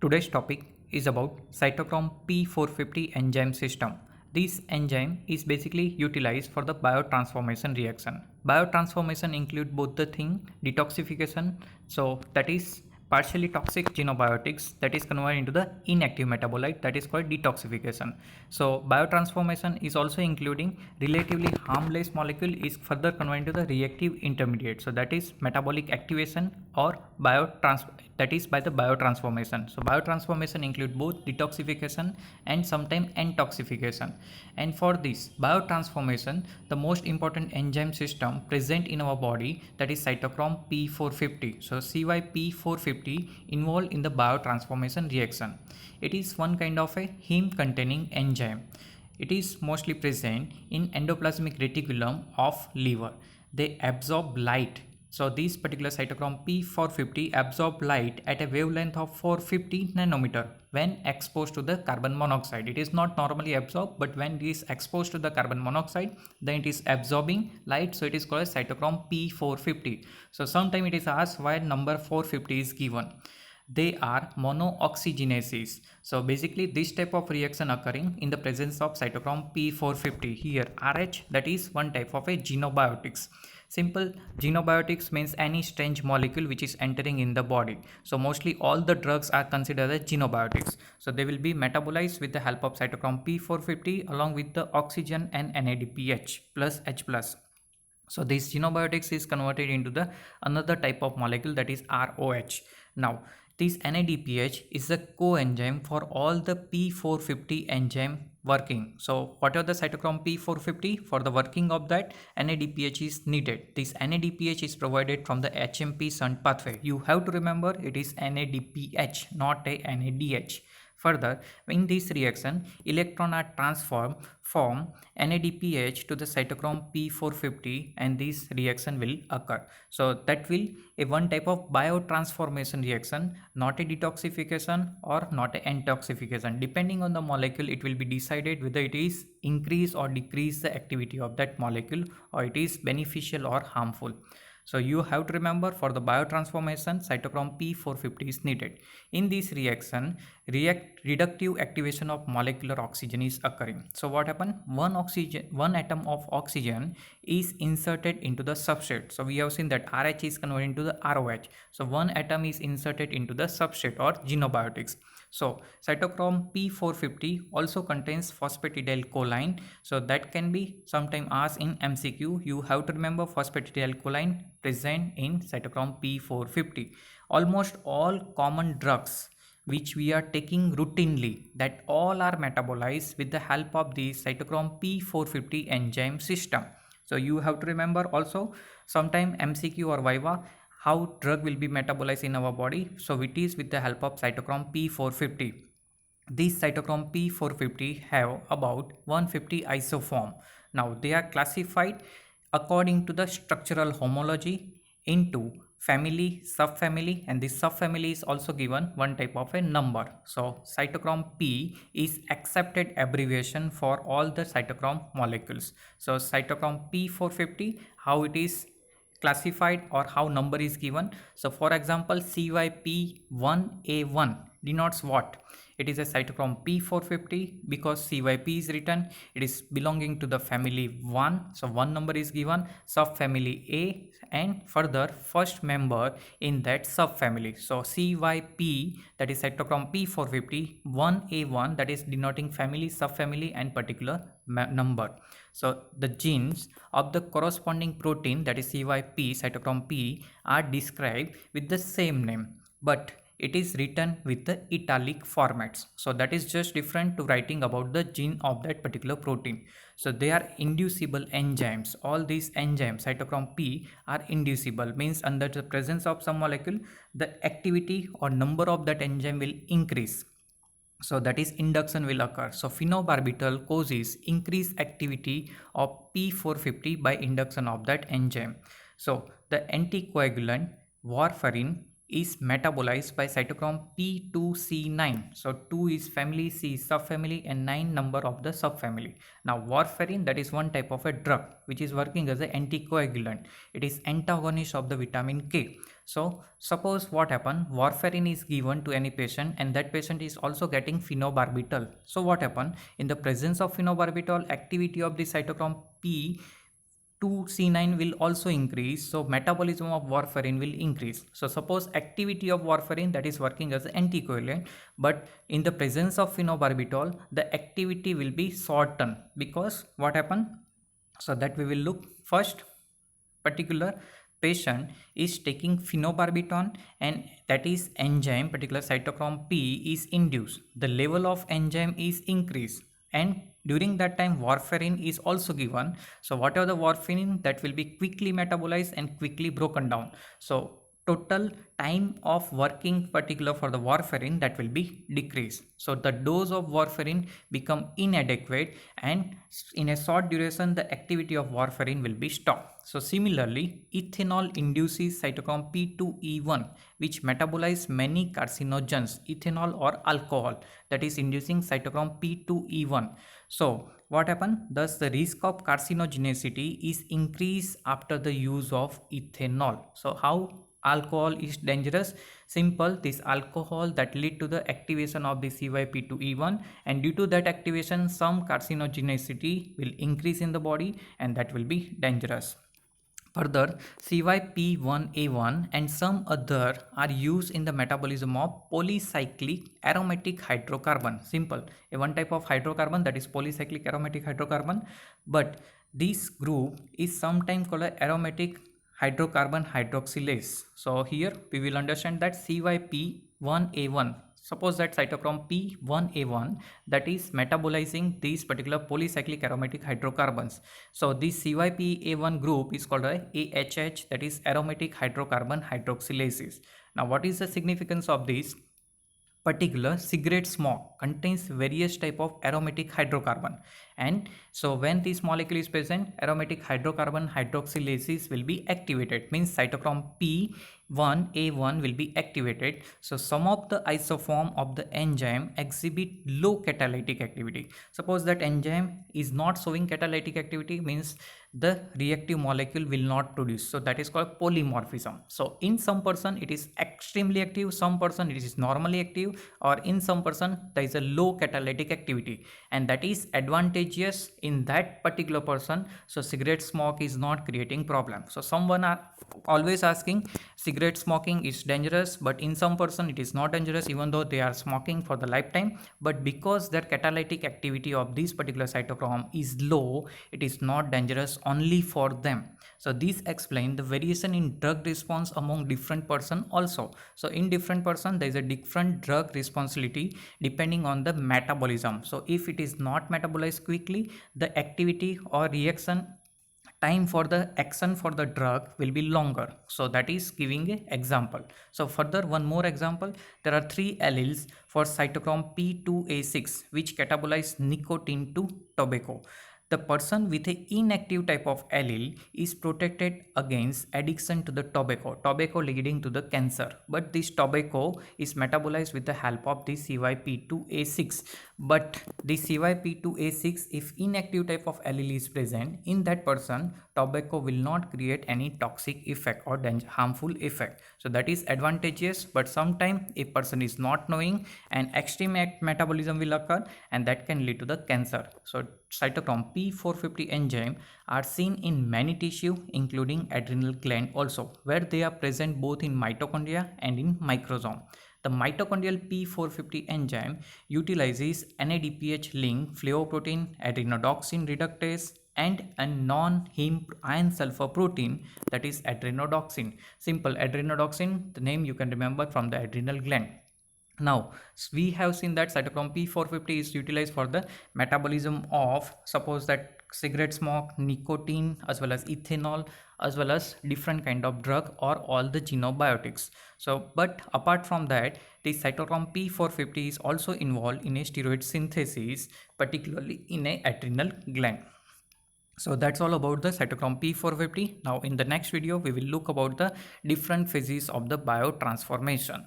Today's topic is about cytochrome P450 enzyme system. This enzyme is basically utilized for the biotransformation reaction. Biotransformation include both the thing detoxification, so that is partially toxic xenobiotics that is converted into the inactive metabolite, that is called detoxification. So biotransformation is also including relatively harmless molecule is further converted into the reactive intermediate, so that is metabolic activation or biotrans that is by the biotransformation. So biotransformation include both detoxification and sometimes intoxication. And for this biotransformation, the most important enzyme system present in our body, that is cytochrome P450. So CYP450 involved in the biotransformation reaction. It is one kind of a heme containing enzyme. It is mostly present in endoplasmic reticulum of liver. They absorb light. So this particular cytochrome P450 absorb light at a wavelength of 450 nanometer when exposed to the carbon monoxide. It is not normally absorbed, but when it is exposed to the carbon monoxide, then it is absorbing light. So it is called as cytochrome P450. So sometimes it is asked why number 450 is given. They are monooxygenases. So basically this type of reaction occurring in the presence of cytochrome P450. Here RH, that is one type of a xenobiotics. Simple xenobiotics means any strange molecule which is entering in the body. So mostly all the drugs are considered as xenobiotics. So they will be metabolized with the help of cytochrome P450 along with the oxygen and NADPH plus H plus. So this xenobiotics is converted into the another type of molecule, that is ROH. Now this NADPH is a coenzyme for all the P450 enzyme working. So what are the cytochrome P450? For the working of that, NADPH is needed. This NADPH is provided from the HMP shunt pathway. You have to remember it is NADPH, not a NADH. Further, in this reaction, electron are transformed from NADPH to the cytochrome P450 and this reaction will occur. So that will a one type of biotransformation reaction, not a detoxification or not a intoxication. Depending on the molecule, it will be decided whether it is increase or decrease the activity of that molecule or it is beneficial or harmful. So you have to remember for the biotransformation, cytochrome P450 is needed. In this reaction, reductive activation of molecular oxygen is occurring. So what happened? One atom of oxygen is inserted into the substrate. So we have seen that RH is converted into the ROH. So one atom is inserted into the substrate or xenobiotics. So cytochrome P450 also contains phosphatidylcholine. So that can be sometime asked in MCQ. You have to remember phosphatidylcholine present in cytochrome P450. Almost all common drugs which we are taking routinely, that all are metabolized with the help of the cytochrome P450 enzyme system. So you have to remember also sometime MCQ or Viva how drug will be metabolized in our body. So it is with the help of cytochrome P450. These cytochrome P450 have about 150 isoform. Now they are classified according to the structural homology into family, subfamily, and this subfamily is also given one type of a number. So cytochrome P is accepted abbreviation for all the cytochrome molecules. So cytochrome P450, how it is classified or how number is given. So for example, CYP1A1 denotes what? It is a cytochrome P450 because CYP is written, it is belonging to the family 1. So one number is given, subfamily A, and further first member in that subfamily. So CYP, that is cytochrome P450, 1A1, that is denoting family, subfamily and particular number. So the genes of the corresponding protein, that is CYP, cytochrome P, are described with the same name, but it is written with the italic formats. So that is just different to writing about the gene of that particular protein. So they are inducible enzymes. All these enzymes, cytochrome P, are inducible, means under the presence of some molecule, the activity or number of that enzyme will increase. So that is induction will occur. So phenobarbital causes increased activity of P450 by induction of that enzyme. So the anticoagulant warfarin is metabolized by cytochrome P2C9. So 2 is family, C is subfamily, and 9 number of the subfamily. Now warfarin, that is one type of a drug which is working as an anticoagulant. It is antagonist of the vitamin K. So suppose what happen, warfarin is given to any patient and that patient is also getting phenobarbital. So what happen, in the presence of phenobarbital, activity of the cytochrome P2C9 will also increase, so metabolism of warfarin will increase. So suppose activity of warfarin, that is working as an anticoagulant, but in the presence of phenobarbital the activity will be shortened, because what happened, so that we will look first. Particular patient is taking phenobarbital and that is enzyme, particular cytochrome P is induced, the level of enzyme is increased, and during that time warfarin is also given. So whatever the warfarin, that will be quickly metabolized and quickly broken down. So total time of working particular for the warfarin, that will be decreased. So the dose of warfarin become inadequate, and in a short duration the activity of warfarin will be stopped. So similarly, ethanol induces cytochrome P2E1 which metabolize many carcinogens, ethanol or alcohol, that is inducing cytochrome P2E1. So what happened? Thus the risk of carcinogenicity is increased after the use of ethanol. So how alcohol is dangerous? Simple, this alcohol that lead to the activation of the CYP2E1, and due to that activation some carcinogenicity will increase in the body and that will be dangerous. Further, CYP1A1 and some other are used in the metabolism of polycyclic aromatic hydrocarbon. Simple, a one type of hydrocarbon, that is polycyclic aromatic hydrocarbon, but this group is sometimes called aromatic hydrocarbon hydroxylase. So here we will understand that CYP1A1, suppose that cytochrome P1A1 that is metabolizing these particular polycyclic aromatic hydrocarbons. So this CYP1 group is called a AHH, that is aromatic hydrocarbon hydroxylases. Now what is the significance of this? Particular cigarette smoke contains various type of aromatic hydrocarbon, and so when this molecule is present, aromatic hydrocarbon hydroxylases will be activated, means cytochrome P1A1 will be activated. So some of the isoform of the enzyme exhibit low catalytic activity. Suppose that enzyme is not showing catalytic activity, means the reactive molecule will not produce, so that is called polymorphism. So in some person it is extremely active, some person it is normally active, or in some person there is a low catalytic activity, and that is advantageous in that particular person. So cigarette smoke is not creating problem. So someone are always asking cigarette smoking is dangerous, but in some person it is not dangerous even though they are smoking for the lifetime, but because their catalytic activity of this particular cytochrome is low, it is not dangerous only for them. So this explains the variation in drug response among different person also. So in different person there is a different drug responsibility depending on the metabolism. So if it is not metabolized quickly, the activity or reaction time for the action for the drug will be longer. So that is giving a example. So further one more example, there are three alleles for cytochrome P2A6 which catabolize nicotine to tobacco. The person with an inactive type of allele is protected against addiction to the tobacco leading to the cancer. But this tobacco is metabolized with the help of the CYP2A6. But the CYP2A6, if inactive type of allele is present in that person, tobacco will not create any toxic effect or harmful effect. So that is advantageous, but sometimes a person is not knowing and extreme metabolism will occur and that can lead to the cancer. So cytochrome P450 enzyme are seen in many tissue including adrenal gland also, where they are present both in mitochondria and in microsome. The mitochondrial P450 enzyme utilizes NADPH link flavoprotein, adrenodoxin reductase, and a non-heme iron sulfur protein, that is adrenodoxin. Simple, adrenodoxin, the name you can remember from the adrenal gland. Now we have seen that cytochrome P450 is utilized for the metabolism of, suppose that cigarette smoke, nicotine, as well as ethanol, as well as different kind of drug or all the xenobiotics. So but apart from that, the cytochrome P450 is also involved in a steroid synthesis, particularly in a adrenal gland. So that's all about the cytochrome P450. Now in the next video, we will look about the different phases of the biotransformation.